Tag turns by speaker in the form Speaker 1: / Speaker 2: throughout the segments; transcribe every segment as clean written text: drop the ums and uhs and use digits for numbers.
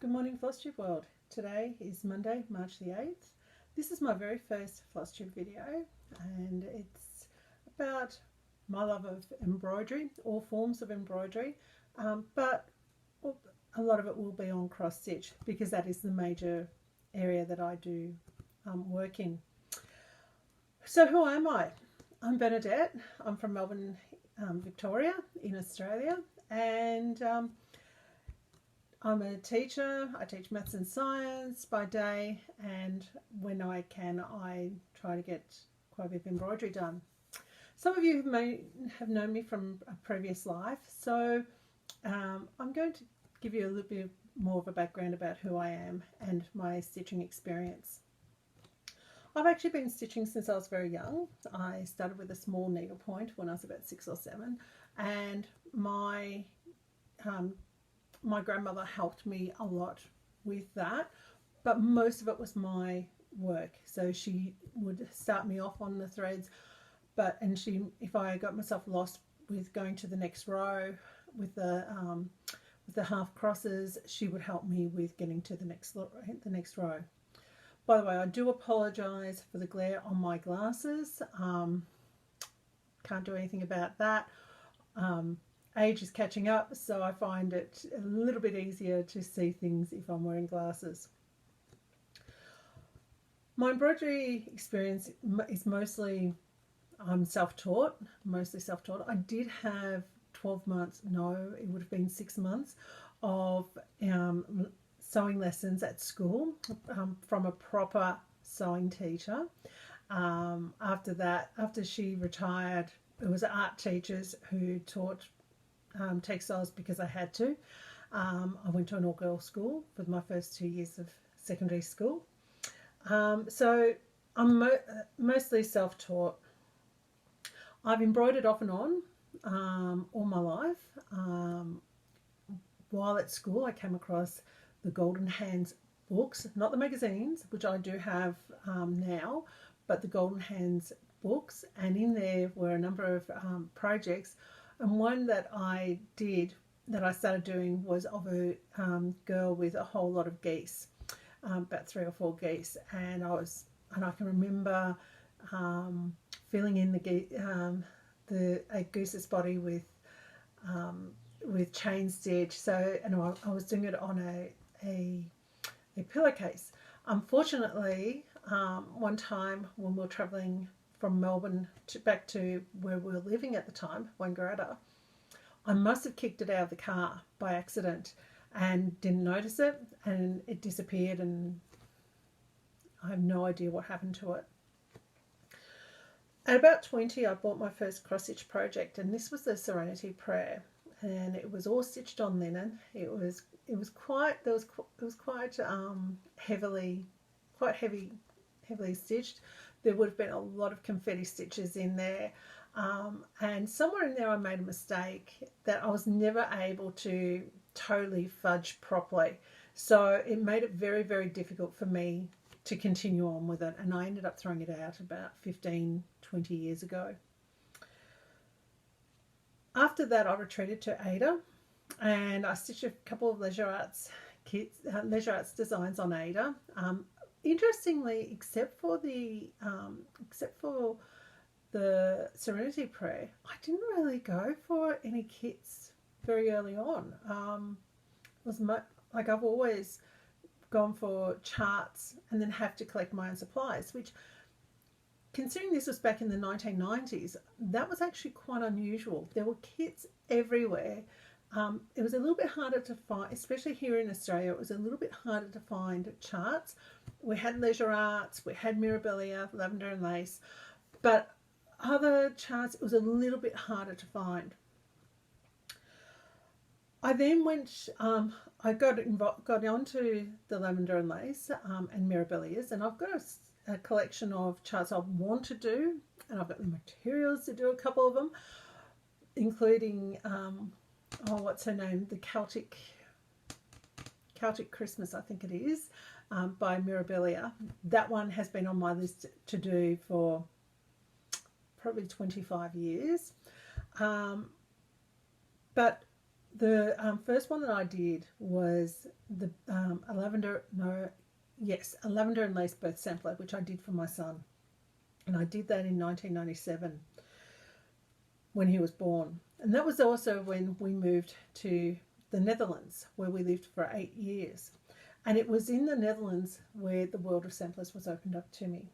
Speaker 1: Good morning, Flosstube world. Today is Monday, March the 8th. This is my very first Flosstube video, and it's about my love of embroidery, all forms of embroidery, but a lot of it will be on cross stitch because that is the major area that I do work in. So who am I? I'm Bernadette. I'm from Melbourne, Victoria in Australia, and I'm a teacher. I teach maths and science by day, and when I can, I try to get quite a bit of embroidery done. Some of you may have known me from a previous life, so I'm going to give you a little bit more of a background about who I am and my stitching experience. I've actually been stitching since I was very young. I started with a small needlepoint when I was about 6 or 7, and my grandmother helped me a lot with that, but most of it was my work. So she would start me off on the threads, if I got myself lost with going to the next row with the half crosses, she would help me with getting to the next row. By the way, I do apologise for the glare on my glasses. Can't do anything about that. Age is catching up, so I find it a little bit easier to see things if I'm wearing glasses. My embroidery experience is mostly self-taught, I did have 12 months, no, it would have been 6 months of sewing lessons at school from a proper sewing teacher. After she retired, it was art teachers who taught textiles because I had to. I went to an all-girls school for my first 2 years of secondary school. So I'm mostly self-taught. I've embroidered off and on all my life. While at school, I came across the Golden Hands books, not the magazines, which I do have now, but the Golden Hands books, and in there were a number of projects. And one that I started doing was of a girl with a whole lot of geese, about 3 or 4 geese, and I can remember filling in a goose's body with chain stitch. So, and I was doing it on a pillowcase. Unfortunately, one time when we were travelling from Melbourne back to where we were living at the time, Wangaratta, I must have kicked it out of the car by accident and didn't notice it, and it disappeared, and I have no idea what happened to it. At about 20, I bought my first cross stitch project, and this was the Serenity Prayer, and it was all stitched on linen. It was quite heavily stitched. There would have been a lot of confetti stitches in there, and somewhere in there I made a mistake that I was never able to totally fudge properly, so it made it very, very difficult for me to continue on with it, and I ended up throwing it out about 15-20 years ago. After that, I retreated to Ada, and I stitched a couple of leisure arts designs on Ada. Interestingly, except for the Serenity Prayer, I didn't really go for any kits very early on. I've always gone for charts and then have to collect my own supplies, which, considering this was back in the 1990s, that was actually quite unusual. There were kits everywhere. It was a little bit harder to find, especially here in Australia. It was a little bit harder to find charts. We had leisure arts, we had Mirabilia, lavender and lace, but other charts, it was a little bit harder to find. I then I got onto the lavender and lace and Mirabilias, and I've got a collection of charts I want to do, and I've got the materials to do a couple of them, including what's her name, the Celtic Christmas, I think it is, by Mirabilia. That one has been on my list to do for probably 25 years. But The first one that I did was the a lavender and lace birth sampler, which I did for my son. And I did that in 1997 when he was born. And that was also when we moved to the Netherlands, where we lived for 8 years. And it was in the Netherlands where the world of samplers was opened up to me.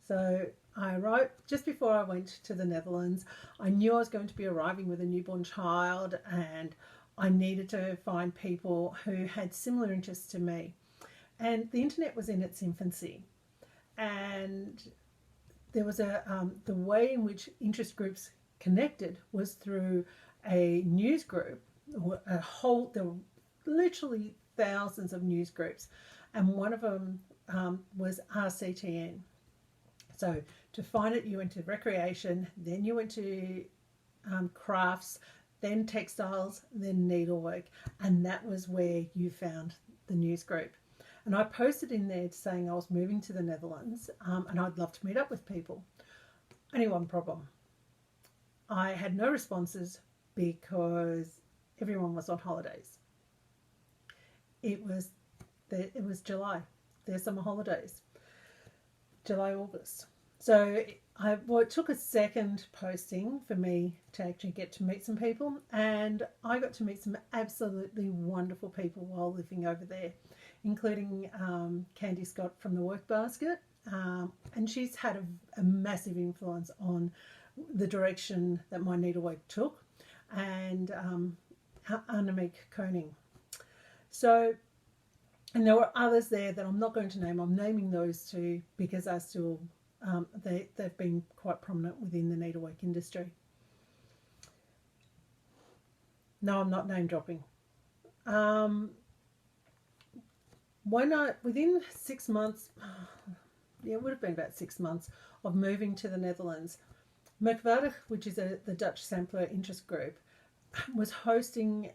Speaker 1: So I arrived just before I went to the Netherlands. I knew I was going to be arriving with a newborn child, and I needed to find people who had similar interests to me. And the internet was in its infancy, and there was the way in which interest groups connected was through a news group. There were literally thousands of news groups, and one of them was RCTN. So to find it, you went to recreation, then you went to crafts, then textiles, then needlework, and that was where you found the news group. And I posted in there saying I was moving to the Netherlands and I'd love to meet up with people. Only one problem. I had no responses because everyone was on holidays. It was July, their summer holidays, July, August. So it took a second posting for me to actually get to meet some people, and I got to meet some absolutely wonderful people while living over there, including Candy Scott from the Work Basket, and she's had a massive influence on the direction that my needlework took, and Annemiek Koning. So, and there were others there that I'm not going to name. I'm naming those two because I still they've been quite prominent within the needlework industry. No, I'm not name dropping. Within 6 months, it would have been about 6 months of moving to the Netherlands, Merkwaardig, which is the Dutch sampler interest group, was hosting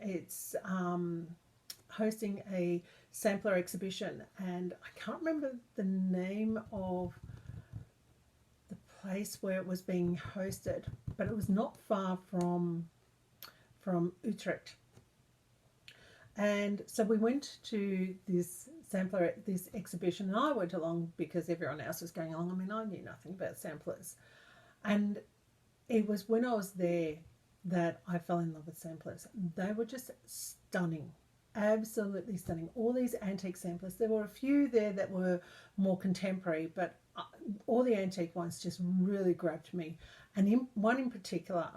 Speaker 1: a sampler exhibition, and I can't remember the name of the place where it was being hosted, but it was not far from Utrecht. And so we went to this exhibition, and I went along because everyone else was going along. I mean, I knew nothing about samplers, and it was when I was there that I fell in love with samplers. They were just stunning. Absolutely stunning. All these antique samplers. There were a few there that were more contemporary, but all the antique ones just really grabbed me. And one in particular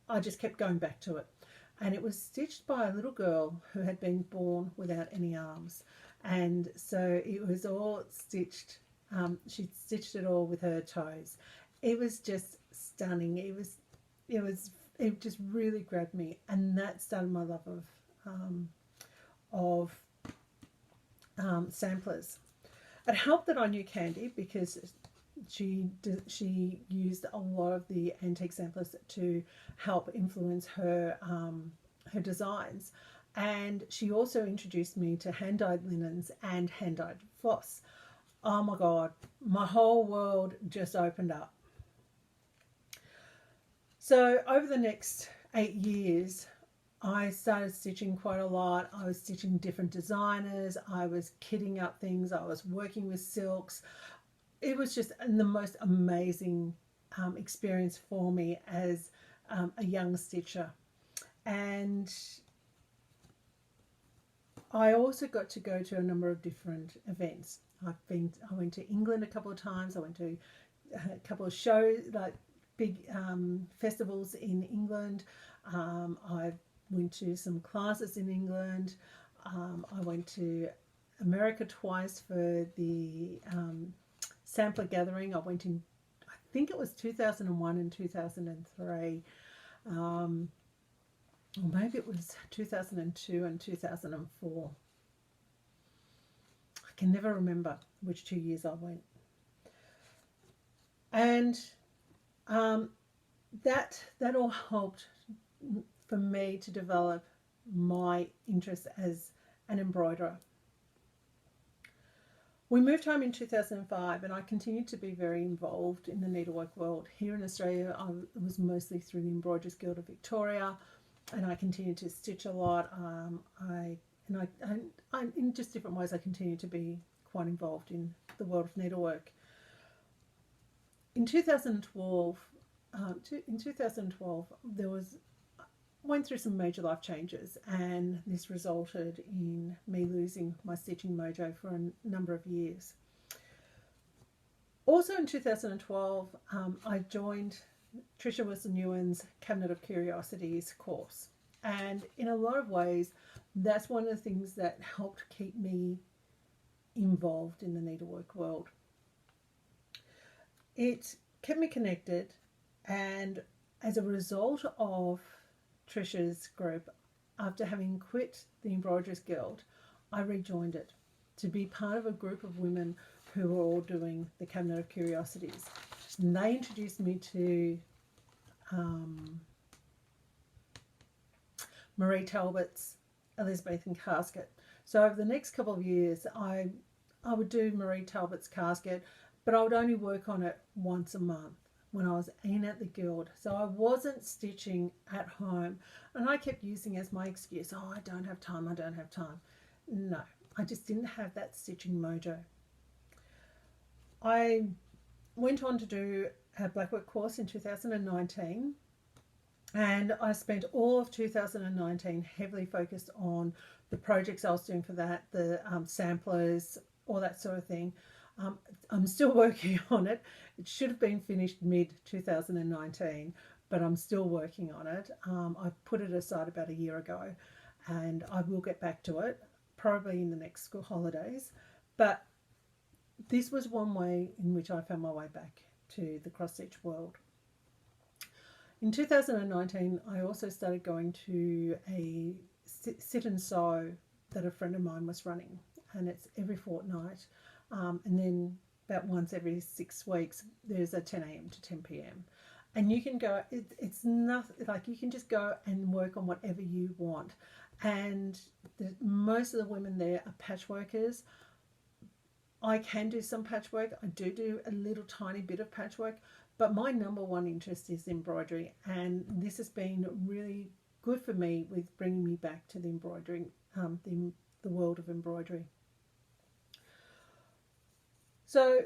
Speaker 1: I just kept going back to it. And it was stitched by a little girl who had been born without any arms. And so it was all stitched. She stitched it all with her toes. It was just stunning. It just really grabbed me, and that started my love of samplers. It helped that I knew Candy because she used a lot of the antique samplers to help influence her designs, and she also introduced me to hand-dyed linens and hand-dyed floss. Oh my God, my whole world just opened up. So over the next 8 years, I started stitching quite a lot. I was stitching different designers. I was kitting up things. I was working with silks. It was just the most amazing experience for me as a young stitcher. And I also got to go to a number of different events. I went to England a couple of times. I went to a couple of shows, like big festivals in England. I went to some classes in England. I went to America twice for the sampler gathering. I went in, I think it was 2001 and 2003. Or maybe it was 2002 and 2004. I can never remember which 2 years I went. And that all helped for me to develop my interest as an embroiderer. We moved home in 2005, and I continued to be very involved in the needlework world. Here in Australia, I was mostly through the Embroiderers Guild of Victoria, and I continue to stitch a lot. I in just different ways, I continue to be quite involved in the world of needlework. In 2012, there was went through some major life changes, and this resulted in me losing my stitching mojo for a number of years. Also in 2012, I joined Tricia Wilson-Ewan's Cabinet of Curiosities course, and in a lot of ways that's one of the things that helped keep me involved in the needlework world. It kept me connected, and as a result of Tricia's group, after having quit the Embroiderers Guild, I rejoined it to be part of a group of women who were all doing the Cabinet of Curiosities. And they introduced me to Marie Talbot's Elizabethan casket. So over the next couple of years, I would do Marie Talbot's casket, but I would only work on it once a month when I was in at the guild. So I wasn't stitching at home, and I kept using as my excuse, oh, I don't have time, I don't have time. No, I just didn't have that stitching mojo. I went on to do a blackwork course in 2019, and I spent all of 2019 heavily focused on the projects I was doing for that, the samplers, all that sort of thing. I'm still working on it. It should have been finished mid-2019, but I'm still working on it. I put it aside about a year ago, and I will get back to it, probably in the next school holidays. But this was one way in which I found my way back to the cross-stitch world. In 2019, I also started going to a sit and sew that a friend of mine was running, and it's every fortnight. And then about once every 6 weeks, there's a 10 a.m. to 10 p.m. And you can go, it's nothing, like you can just go and work on whatever you want. And most of the women there are patchworkers. I can do some patchwork. I do a little tiny bit of patchwork, but my number one interest is embroidery. And this has been really good for me with bringing me back to the embroidery, the world of embroidery. So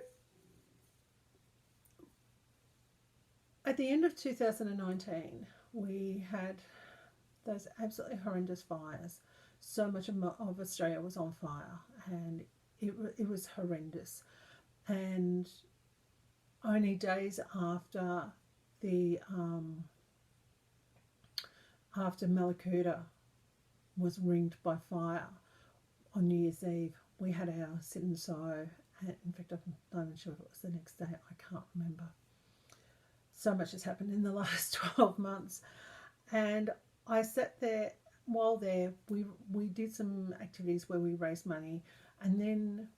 Speaker 1: at the end of 2019, we had those absolutely horrendous fires. So much of Australia was on fire, and it was horrendous. And only days after the after Mallacoota was ringed by fire on New Year's Eve, we had our sit and sew. In fact, I'm not even sure if it was the next day. I can't remember. So much has happened in the last 12 months. And I sat there, while there, we did some activities where we raised money. And then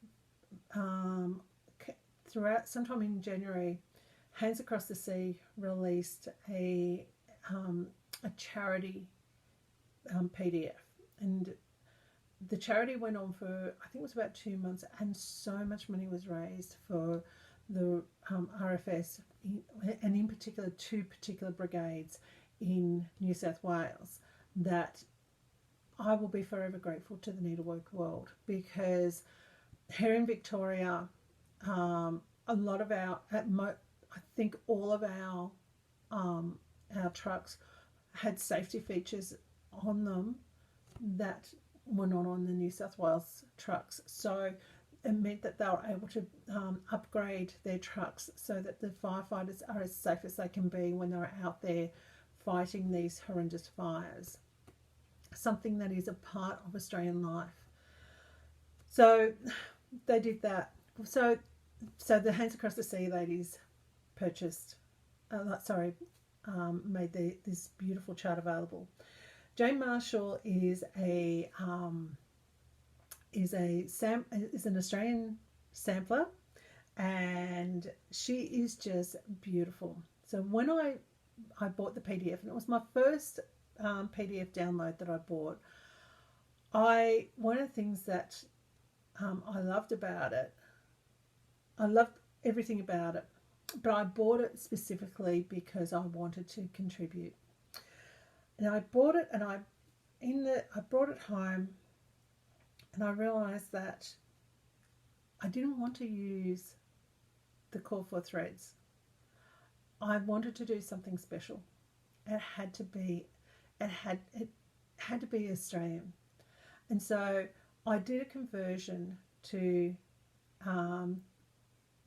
Speaker 1: throughout, sometime in January, Hands Across the Sea released a charity PDF. And the charity went on for, I think it was about 2 months, and so much money was raised for the RFS, and in particular 2 particular brigades in New South Wales, that I will be forever grateful to the needlework world, because here in Victoria, a lot of our, I think all of our trucks had safety features on them that were not on the New South Wales trucks. So it meant that they were able to upgrade their trucks so that the firefighters are as safe as they can be when they're out there fighting these horrendous fires. Something that is a part of Australian life. So they did that. So the Hands Across the Sea ladies purchased, made this beautiful chart available. Jane Marshall is an Australian sampler, and she is just beautiful. So when I bought the PDF, and it was my first PDF download that I bought, one of the things that I loved about it, I loved everything about it, but I bought it specifically because I wanted to contribute. And I bought it, and I brought it home, and I realised that I didn't want to use the Core 4 threads. I wanted to do something special. It had to be Australian, and so I did a conversion to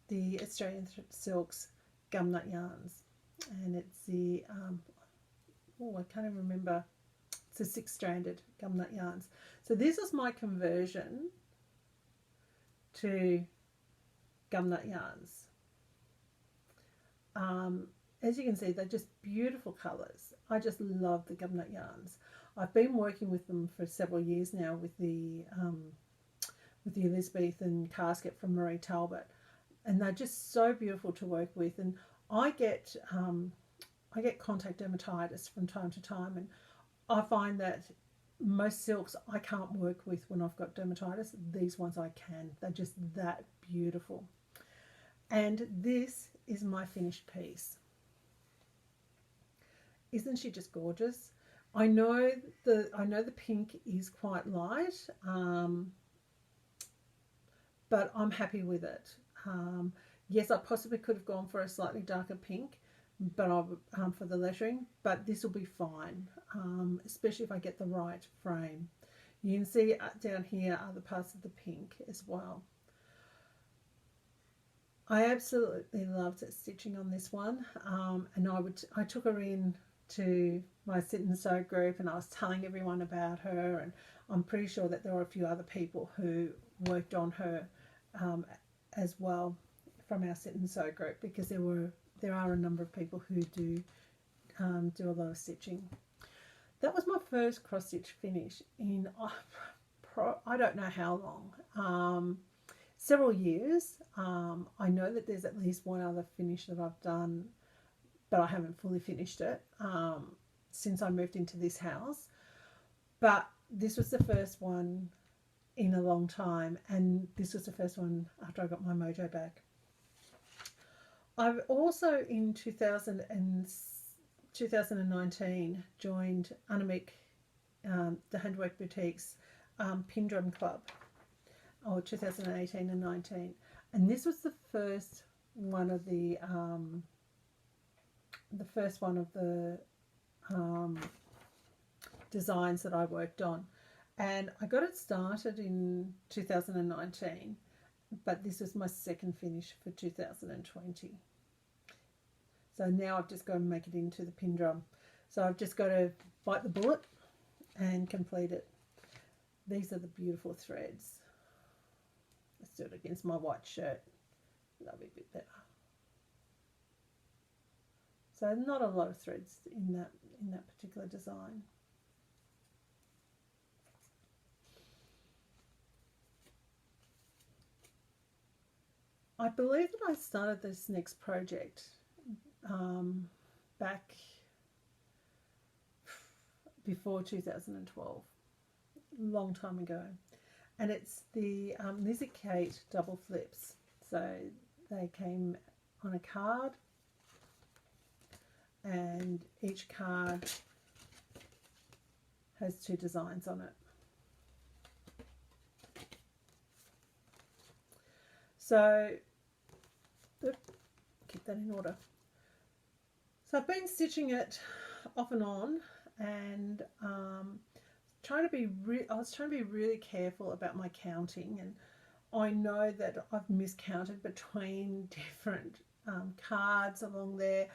Speaker 1: the Australian Silks gumnut yarns, and it's the I can't even remember. It's a 6-stranded gumnut yarns. So this is my conversion to gumnut yarns. As you can see, they're just beautiful colours. I just love the gumnut yarns. I've been working with them for several years now with the Elizabethan casket from Marie Talbot, and they're just so beautiful to work with. And I get contact dermatitis from time to time, and I find that most silks I can't work with when I've got dermatitis. These ones I can. They're just that beautiful. And this is my finished piece. Isn't she just gorgeous? I know the pink is quite light, but I'm happy with it. Yes, I possibly could have gone for a slightly darker pink, but for the lettering, but this will be fine, especially if I get the right frame. You can see down here are the parts of the pink as well. I absolutely loved stitching on this one, and I took her in to my sit and sew group, and I was telling everyone about her, and I'm pretty sure that there were a few other people who worked on her as well from our sit and sew group, because there are a number of people who do a lot of stitching. That was my first cross stitch finish in I don't know how long, several years. I know that there's at least one other finish that I've done, but I haven't fully finished it since I moved into this house. But this was the first one in a long time, and this was the first one after I got my mojo back. I've also in 2019 joined Annemiek, the Handwork Boutique's Pin Drum Club, or 2018 and 19, and this was the first one of the designs that I worked on, and I got it started in 2019, but this was my second finish for 2020. So now I've just got to make it into the pin drum. So I've just got to bite the bullet and complete it. These are the beautiful threads. Let's do it against my white shirt. That'll be a bit better. So not a lot of threads in that particular design. I believe that I started this next project back before 2012, a long time ago, and it's the Lizzie Kate double flips. So they came on a card, and each card has 2 designs on it. So keep that in order. So I've been stitching it off and on, and I was trying to be really careful about my counting, and I know that I've miscounted between different cards along there,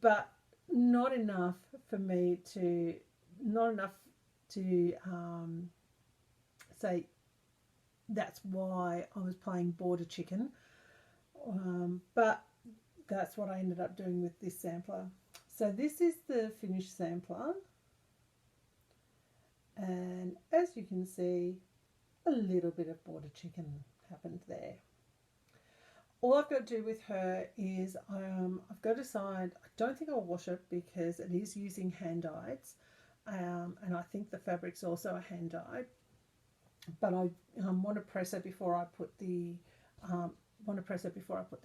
Speaker 1: but not enough to say that's why I was playing border chicken, but that's what I ended up doing with this sampler. So this is the finished sampler, and as you can see, a little bit of border chicken happened there. All I've got to do with her is I've got to decide, I don't think I'll wash it because it is using hand dyes, and I think the fabric's also a hand dye, but I want to press her before I put the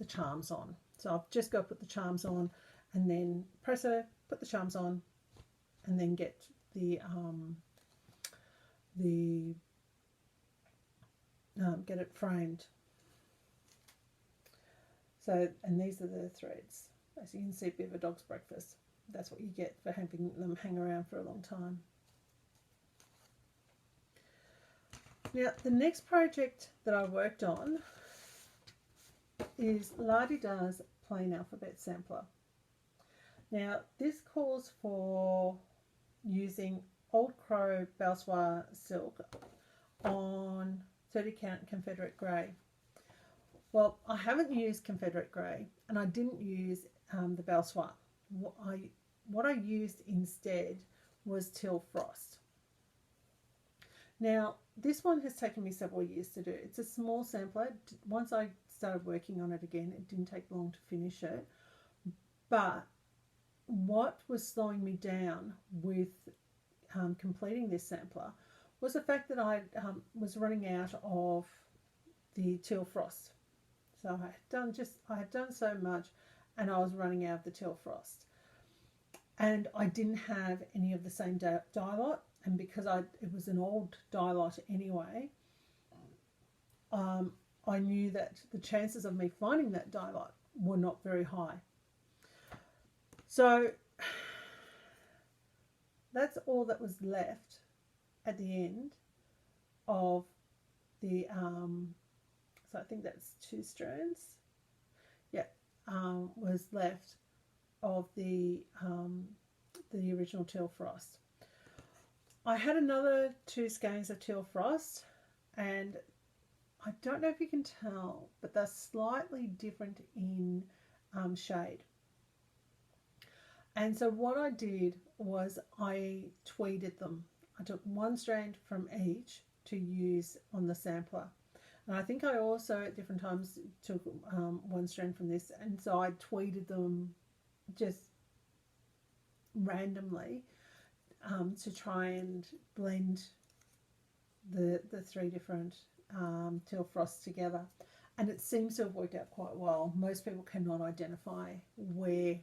Speaker 1: charms on. So I've just got to put the charms on, and then press her, put the charms on, and then get get it framed. So, and these are the threads. As you can see, a bit of a dog's breakfast. That's what you get for having them hang around for a long time. Now, the next project that I worked on is La-di-Da's Plain Alphabet Sampler. Now, this calls for using Old Crow Balsois silk on 30 count Confederate grey. Well, I haven't used Confederate grey, and I didn't use the Balsois. What I used instead was Teal Frost. Now, this one has taken me several years to do. It's a small sampler. Once I started working on it again, it didn't take long to finish it. But what was slowing me down with completing this sampler was the fact that I was running out of the Teal Frost. So I had done so much, and I was running out of the Teal Frost. And I didn't have any of the same dye lot, and because it was an old dye lot anyway, I knew that the chances of me finding that dye lot were not very high. So that's all that was left at the end of the, so I think that's 2 strands, yeah, was left of the original Teal Frost. I had another 2 skeins of Teal Frost, and I don't know if you can tell, but they're slightly different in shade. And so what I did was I tweeded them. I took 1 strand from each to use on the sampler. And I think I also at different times took 1 strand from this, and so I tweeded them just randomly to try and blend the 3 different Teal Frosts together. And it seems to have worked out quite well. Most people cannot identify where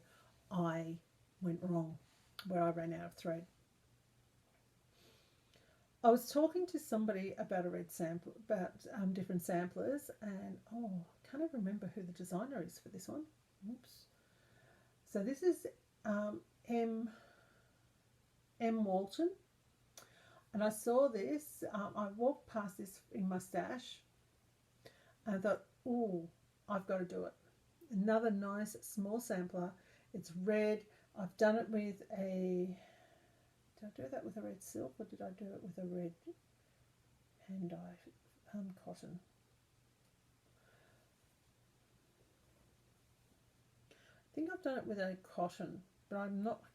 Speaker 1: I went wrong, where I ran out of thread. I was talking to somebody about a red sample, about different samplers, and I can't even remember who the designer is for this one. Oops. So this is M. Walton, and I saw this. I walked past this in my stash, and I thought, oh, I've got to do it. Another nice small sampler. It's red. I've done it with a, did I do that with a red silk, or did I do it with a red hand dye cotton? I think I've done it with a cotton, but I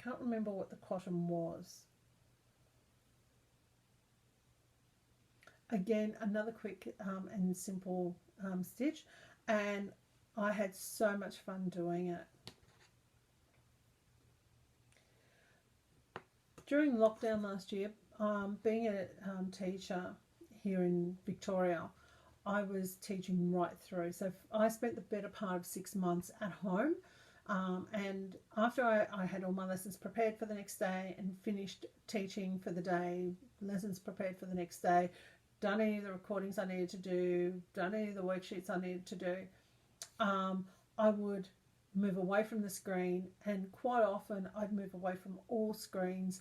Speaker 1: can't remember what the cotton was. Again, another quick and simple stitch, and I had so much fun doing it. During lockdown last year, being a teacher here in Victoria, I was teaching right through. So I spent the better part of 6 months at home, and after I had all my lessons prepared for the next day and finished teaching for the day, lessons prepared for the next day, done any of the recordings I needed to do, done any of the worksheets I needed to do, I would move away from the screen, and quite often I'd move away from all screens,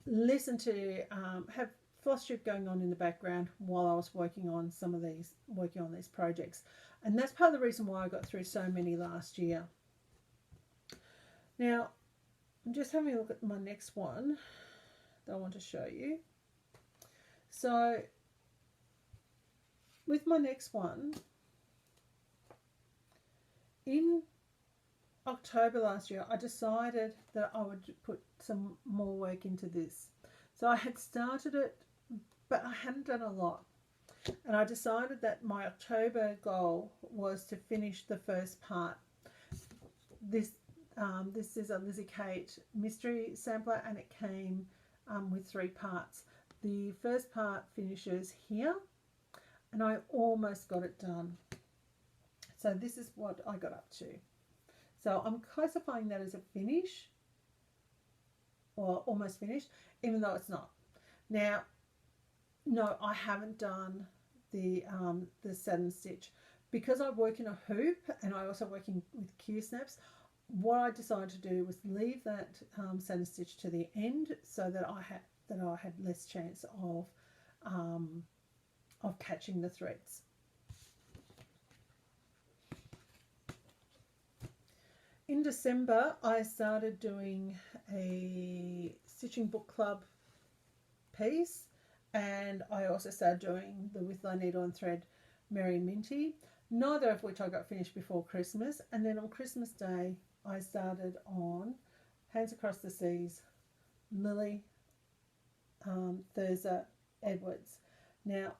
Speaker 1: listen to, have Flosstube going on in the background while I was working on these projects. And that's part of the reason why I got through so many last year. Now, I'm just having a look at my next one that I want to show you. So, with my next one, in October last year, I decided that I would put some more work into this. So I had started it, but I hadn't done a lot. And I decided that my October goal was to finish the first part. This is a Lizzie Kate mystery sampler, and it came with 3 parts. The first part finishes here, and I almost got it done. So this is what I got up to. So I'm classifying that as a finish. or almost finished, even though it's not. Now, no, I haven't done the satin stitch because I work in a hoop and I also working with Q snaps. What I decided to do was leave that satin stitch to the end so that I had less chance of catching the threads. In December, I started doing a stitching book club piece, and I also started doing the With Thy Needle and Thread Merry Minty, neither of which I got finished before Christmas. And then on Christmas Day, I started on Hands Across the Seas, Lily Thurza Edwards. Now,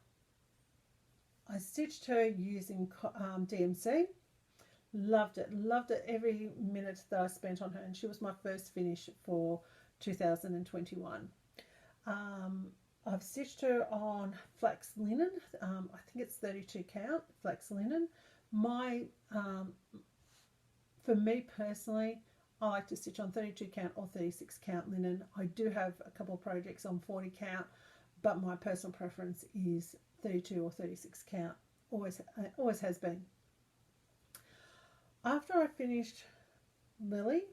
Speaker 1: I stitched her using DMC. Loved it every minute that I spent on her, and she was my first finish for 2021. I've stitched her on flax linen. I think it's 32 count flax linen. For me personally, I like to stitch on 32 count or 36 count linen. I do have a couple of projects on 40 count, but my personal preference is 32 or 36 count. Always has been. After I finished Lily,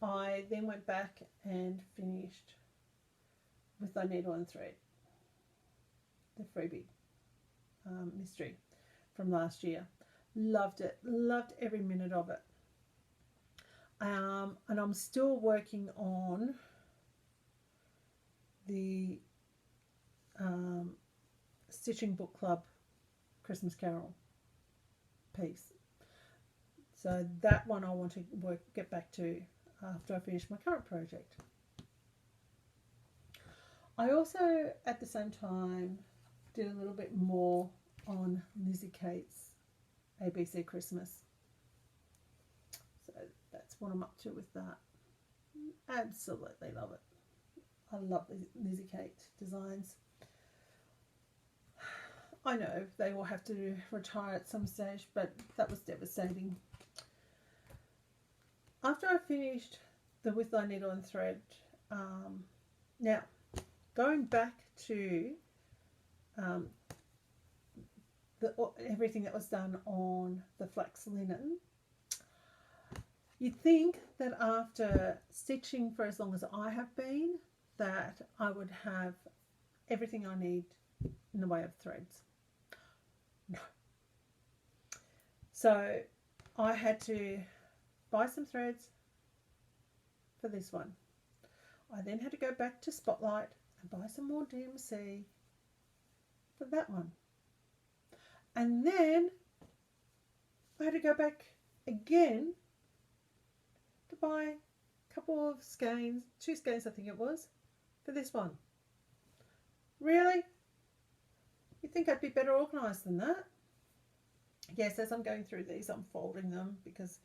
Speaker 1: I then went back and finished With Thy Needle and Thread, the freebie mystery from last year. Loved it, loved every minute of it. And I'm still working on the Stitching Book Club Christmas Carol piece. So that one I want to get back to after I finish my current project. I also, at the same time, did a little bit more on Lizzie Kate's ABC Christmas. So that's what I'm up to with that. Absolutely love it. I love Lizzie Kate designs. I know they will have to retire at some stage, but that was devastating. After I finished the With Thy Needle and Thread, now going back to everything that was done on the flax linen, you'd think that after stitching for as long as I have been, that I would have everything I need in the way of threads. No. So I had to buy some threads for this one. I then had to go back to Spotlight and buy some more DMC for that one. And then I had to go back again to buy a couple of skeins, 2 skeins I think it was, for this one. Really? You think I'd be better organised than that? Yes, as I'm going through these, I'm folding them because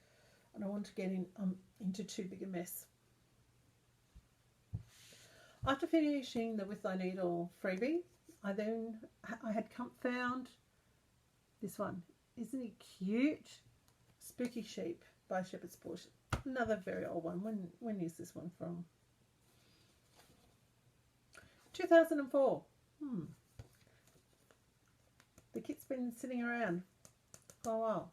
Speaker 1: I don't want to get into too big a mess. After finishing the With Thy Needle freebie, I had found this one. Isn't he cute? Spooky Sheep by Shepherd's Bush. Another very old one. When is this one from? 2004. The kit's been sitting around for a while.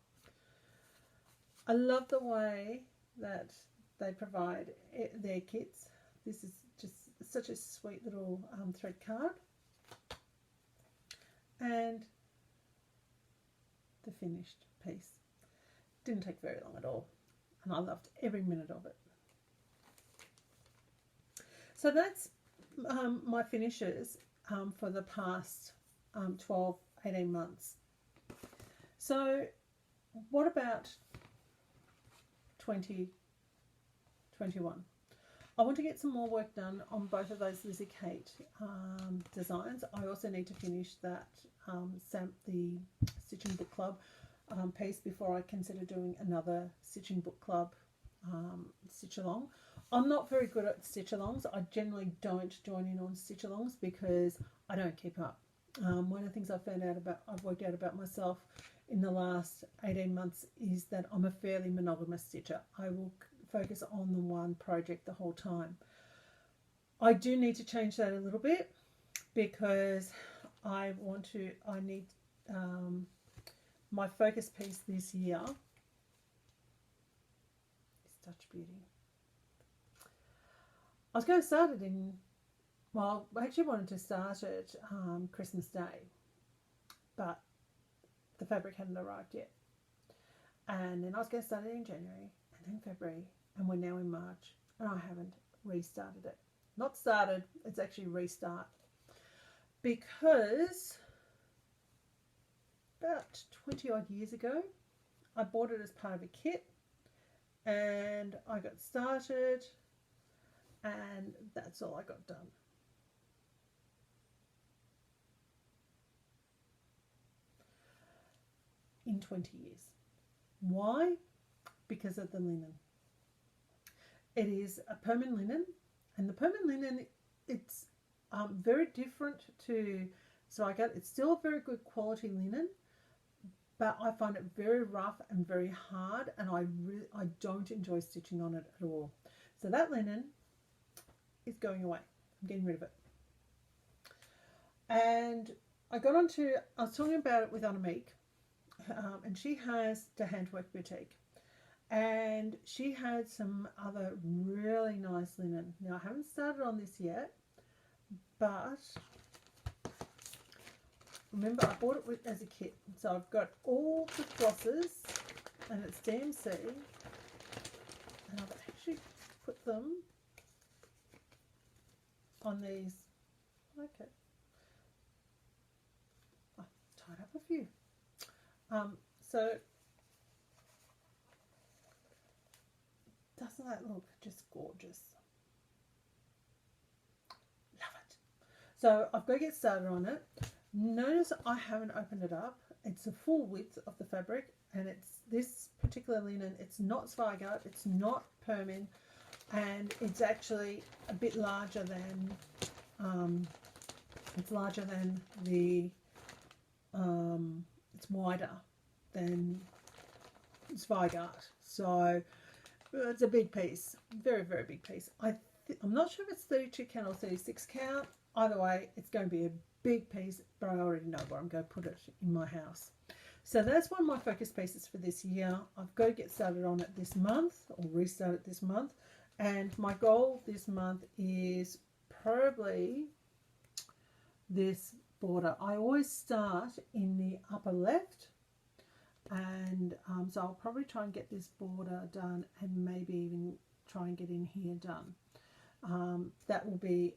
Speaker 1: I love the way that they provide their kits. This is just such a sweet little thread card. And the finished piece. Didn't take very long at all. And I loved every minute of it. So that's my finishes for the past 12, 18 months. So what about 2021? I want to get some more work done on both of those Lizzie Kate designs. I also need to finish that the Stitching Book Club piece before I consider doing another Stitching Book Club stitch along. I'm not very good at stitch alongs. I generally don't join in on stitch alongs because I don't keep up. One of the things I've worked out about myself in the last 18 months is that I'm a fairly monogamous stitcher. I will focus on the one project the whole time. I do need to change that a little bit because I need my focus piece this year is Dutch Beauty. I was going to start it I actually wanted to start it Christmas Day, but the fabric hadn't arrived yet. And then I was going to start it in January and then February, and we're now in March and I haven't restarted it. Not started, it's actually restart. Because about 20 odd years ago, I bought it as part of a kit and I got started and that's all I got done. In 20 years. Why? Because of the linen. It is a permanent linen, and the permanent linen, it's very different to Zweigart. It's still a very good quality linen, but I find it very rough and very hard, and I don't enjoy stitching on it at all. So that linen is going away. I'm getting rid of it. And I was talking about it with Annemiek, and she has the Handwork Boutique, and she had some other really nice linen. Now I haven't started on this yet, but remember I bought it as a kit, so I've got all the flosses and it's DMC, and I've actually put them on these. Okay, I've tied up a few. So doesn't that look just gorgeous? Love it. So I've got to get started on it. Notice I haven't opened it up. It's the full width of the fabric, and it's this particular linen. It's not Zweigart, it's not Permin, and it's actually a bit larger than it's wider than Zweigart, so it's a big piece, very, very big piece. I'm not sure if it's 32 count or 36 count. Either way, it's going to be a big piece, but I already know where I'm going to put it in my house. So that's one of my focus pieces for this year. I've got to get started on it this month, or restart it this month, and my goal this month is probably this border. I always start in the upper left, and so I'll probably try and get this border done, and maybe even try and get in here done. That will be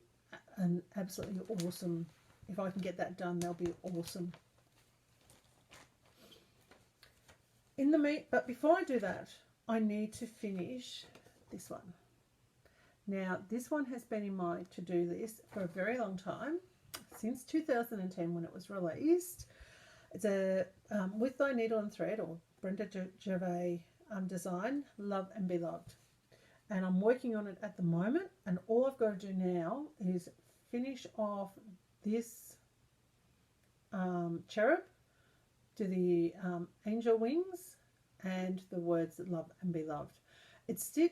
Speaker 1: an absolutely awesome, if I can get that done, that'll be awesome. But before I do that, I need to finish this one. Now this one has been in my to-do list for a very long time, since 2010 when it was released. It's a With Thy Needle and Thread, or Brenda Gervais design, Love and Be Loved. And I'm working on it at the moment, and all I've got to do now is finish off this cherub, do the angel wings, and the words Love and Be Loved.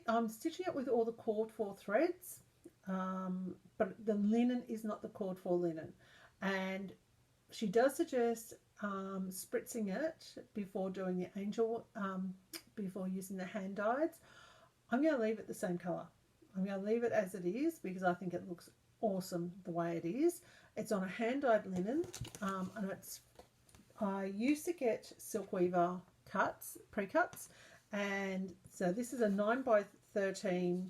Speaker 1: I'm stitching it with all the called for threads, but the linen is not the called for linen. And she does suggest spritzing it before doing the angel, before using the hand dyes. I'm going to leave it the same colour. I'm going to leave it as it is because I think it looks awesome the way it is. It's on a hand dyed linen, and I used to get Silk Weaver cuts, pre-cuts, and so this is a 9x13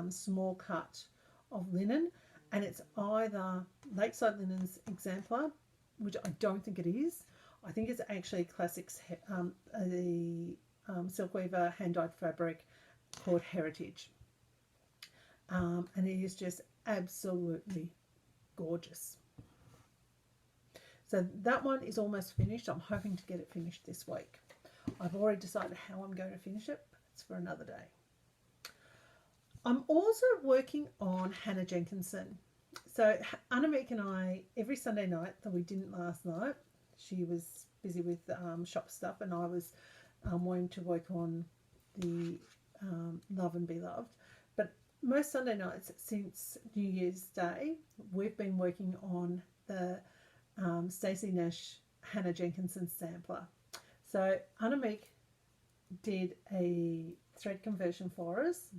Speaker 1: small cut of linen, and it's either Lakeside Linen's Exemplar, which I don't think it is. I think it's actually Classics, the Silk Weaver hand dyed fabric called Heritage, and it is just absolutely gorgeous. So that one is almost finished. I'm hoping to get it finished this week. I've already decided how I'm going to finish it, but it's for another day. I'm also working on Hannah Jenkinson. So Annemiek and I, every Sunday night, though we didn't last night, she was busy with shop stuff, and I was wanting to work on the love and be loved. But most Sunday nights since New Year's Day, we've been working on the Stacey Nash Hannah Jenkinson sampler. So Annemiek did a thread conversion for us.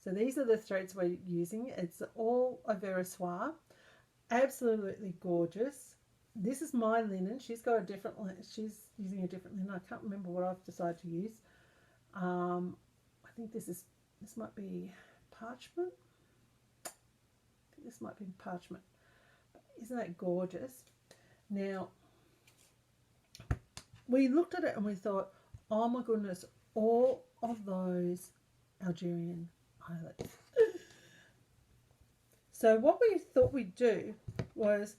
Speaker 1: So these are the threads we're using. It's all a Soie. Absolutely gorgeous. This is my linen. She's got a different, she's using a different linen. I can't remember what I've decided to use. I think this might be parchment. I think this might be parchment. Isn't that gorgeous? Now, we looked at it and we thought, oh my goodness, all of those Algerian eyelets. So what we thought we'd do was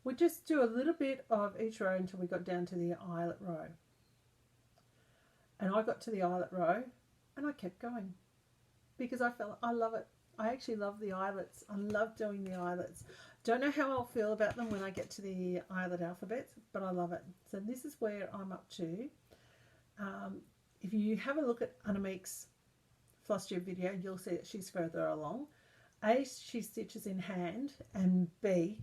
Speaker 1: we'd just do a little bit of each row until we got down to the eyelet row. And I got to the eyelet row and I kept going because I love it. I actually love the eyelets. I love doing the eyelets. Don't know how I'll feel about them when I get to the eyelet alphabet, but I love it. So this is where I'm up to. If you have a look at Annemiek's Flosstube video, you'll see that she's further along. A, she stitches in hand, and B,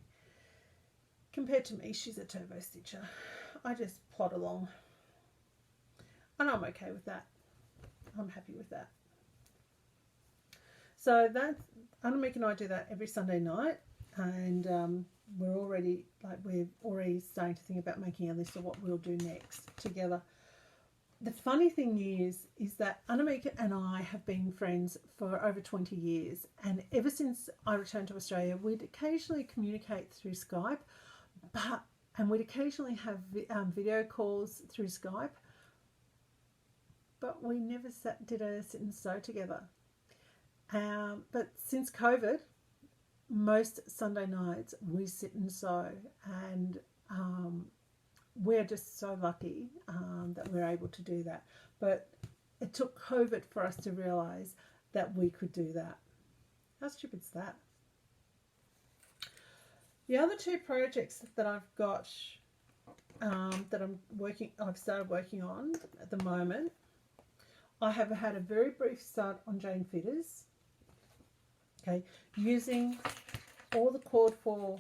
Speaker 1: compared to me, she's a turbo stitcher. I just plod along, and I'm okay with that. I'm happy with that. So that's Annemiek and I do that every Sunday night, and we're already starting to think about making a list of what we'll do next together. The funny thing is that Annemiek and I have been friends for over 20 years, and ever since I returned to Australia, we'd occasionally communicate through Skype, and we'd occasionally have video calls through Skype, but we never did a sit and sew together. But since COVID, most Sunday nights we sit and sew, and we're just so lucky that we're able to do that. But it took COVID for us to realise that we could do that. How stupid's that? The other two projects that I've got I've started working on at the moment. I have had a very brief start on Jane Fitters. Okay, using all the cord 4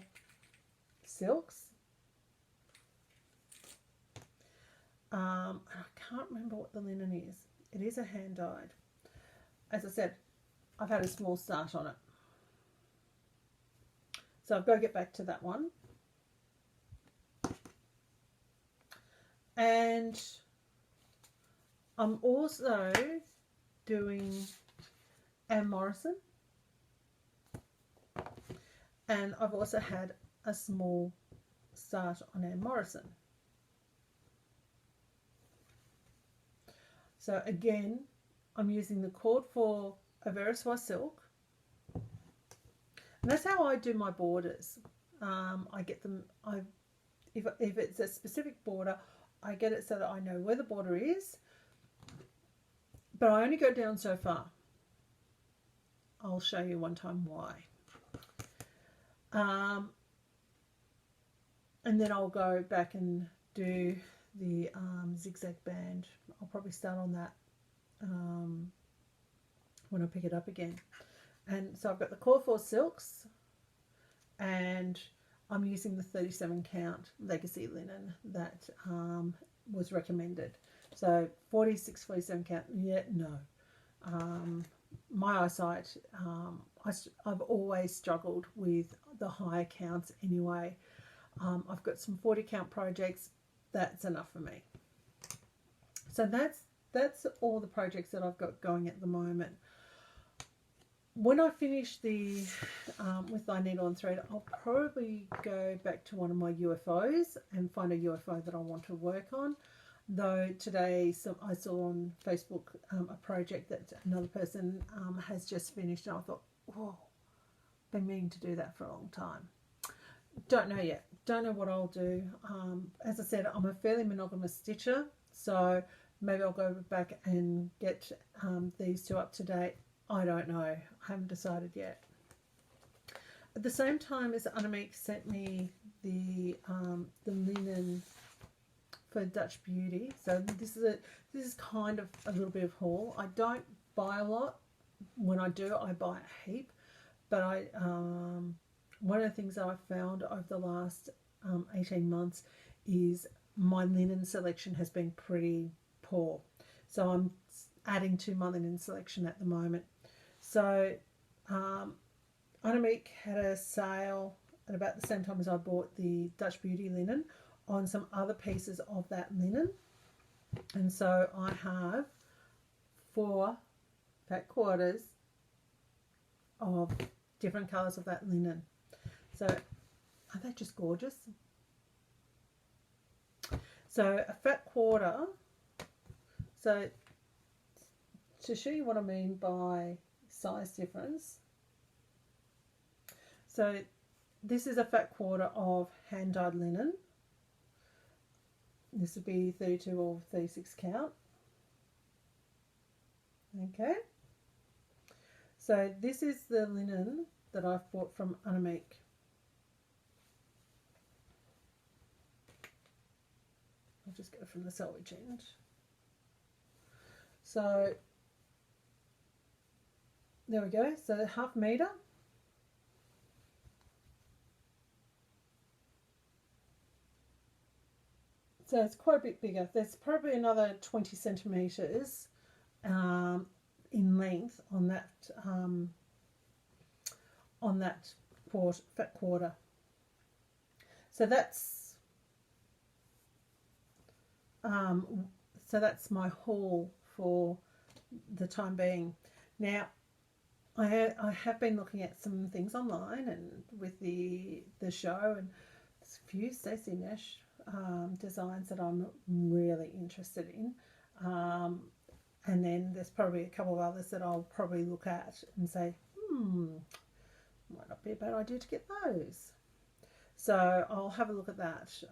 Speaker 1: silks. I can't remember what the linen is. It is a hand dyed. As I said, I've had a small start on it. So I've got to get back to that one. And I'm also doing Anne Morrison. And I've also had a small start on Anne Morrison. So again, I'm using the cord for a Soie silk. And that's how I do my borders. I get them, if it's a specific border, I get it so that I know where the border is. But I only go down so far. I'll show you one time why. And then I'll go back and do the zigzag band. I'll probably start on that when I pick it up again. And so I've got the cord 4 silks, and I'm using the 37 count legacy linen that was recommended. So 46, 47 count, yeah, no. My eyesight, I've always struggled with the higher counts anyway. I've got some 40 count projects. That's enough for me. So that's all the projects that I've got going at the moment. When I finish the with my needle and thread, I'll probably go back to one of my UFOs and find a UFO that I want to work on. Though today I saw on Facebook a project that another person has just finished, and I thought, oh, been meaning to do that for a long time. Don't know yet. Don't know what I'll do. As I said, I'm a fairly monogamous stitcher, so maybe I'll go back and get these two up to date. I don't know. I haven't decided yet. At the same time as Annemiek sent me the linen for Dutch Beauty. So this is kind of a little bit of haul. I don't buy a lot. When I do, I buy a heap. But one of the things that I've found over the last 18 months is my linen selection has been pretty poor. So I'm adding to my linen selection at the moment. So Anamiek had a sale at about the same time as I bought the Dutch Beauty linen on some other pieces of that linen. And so I have 4 fat quarters of different colours of that linen. So aren't they just gorgeous? So a fat quarter, so to show you what I mean by size difference, so this is a fat quarter of hand dyed linen. This would be 32 or 36 count. Okay. So this is the linen that I've bought from Anamiek. I'll just go from the selvage end. So there we go. So 1/2 metre. So it's quite a bit bigger. There's probably another 20 centimetres in length on that fat quarter. So that's my haul for the time being. Now I have been looking at some things online and with the show, and there's a few Stacey Nash designs that I'm really interested in, and then there's probably a couple of others that I'll probably look at and say, might not be a bad idea to get those. So I'll have a look at that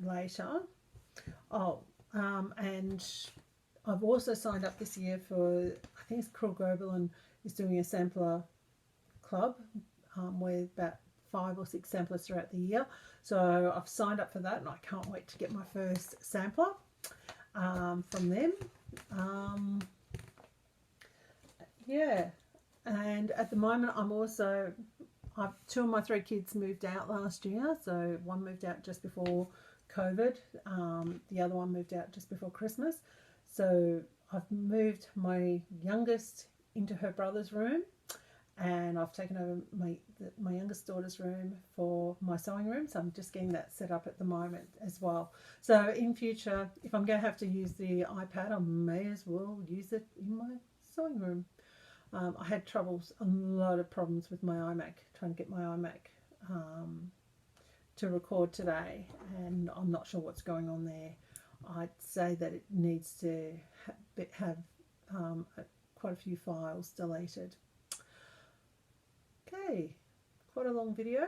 Speaker 1: later. And I've also signed up this year for, I think it's Krill Gobelin is doing a sampler club with about 5 or 6 samplers throughout the year. So I've signed up for that, and I can't wait to get my first sampler from them. Yeah, and at the moment I've 2 of my 3 kids moved out last year. So one moved out just before COVID, the other one moved out just before Christmas. So I've moved my youngest into her brother's room, and I've taken over my youngest daughter's room for my sewing room. So I'm just getting that set up at the moment as well. So in future, if I'm going to have to use the iPad, I may as well use it in my sewing room. I had a lot of problems with my iMac, trying to get my iMac to record today, and I'm not sure what's going on there. I'd say that it needs to have quite a few files deleted. Okay, quite a long video.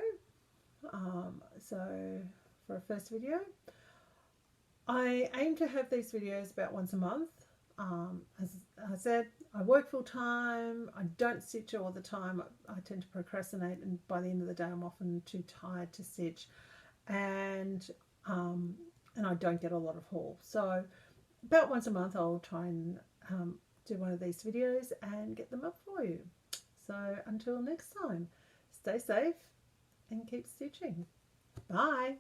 Speaker 1: So for a first video, I aim to have these videos about once a month. As I said, I work full time. I don't stitch all the time. I tend to procrastinate, and by the end of the day I'm often too tired to stitch, and I don't get a lot of haul. So about once a month I'll try and do one of these videos and get them up for you. So until next time, stay safe and keep stitching. Bye.